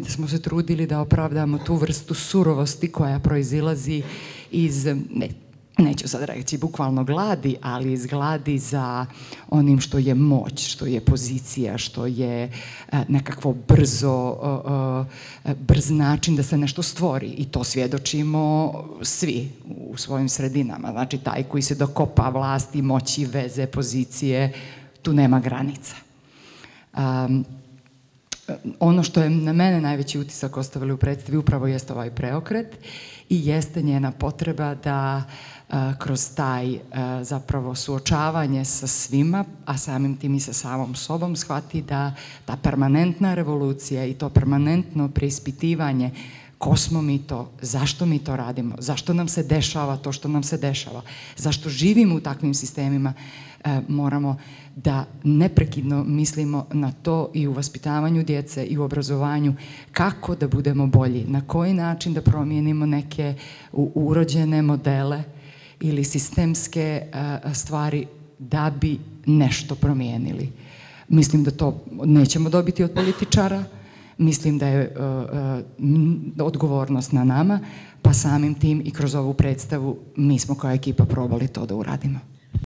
smo se trudili da opravdamo tu vrstu surovosti koja proizilazi iz, neću sad reći bukvalno gladi, ali iz gladi za onim što je moć, što je pozicija, što je nekakvo brz način da se nešto stvori. I to svjedočimo svi u svojim sredinama. Znači, taj koji se dokopa vlasti, moći, veze, pozicije, tu nema granica. Ono što je na mene najveći utisak ostavili u predstavi upravo jeste ovaj preokret i jeste njena potreba da kroz taj zapravo suočavanje sa svima, a samim tim i sa samom sobom, shvati da ta permanentna revolucija i to permanentno preispitivanje ko smo mi to, zašto mi to radimo, zašto nam se dešava to što nam se dešava, zašto živimo u takvim sistemima, moramo da neprekidno mislimo na to i u vaspitavanju djece i u obrazovanju, kako da budemo bolji, na koji način da promijenimo neke urođene modele ili sistemske stvari da bi nešto promijenili. Mislim da to nećemo dobiti od političara, mislim da je odgovornost na nama, pa samim tim i kroz ovu predstavu mi smo kao ekipa probali to da uradimo.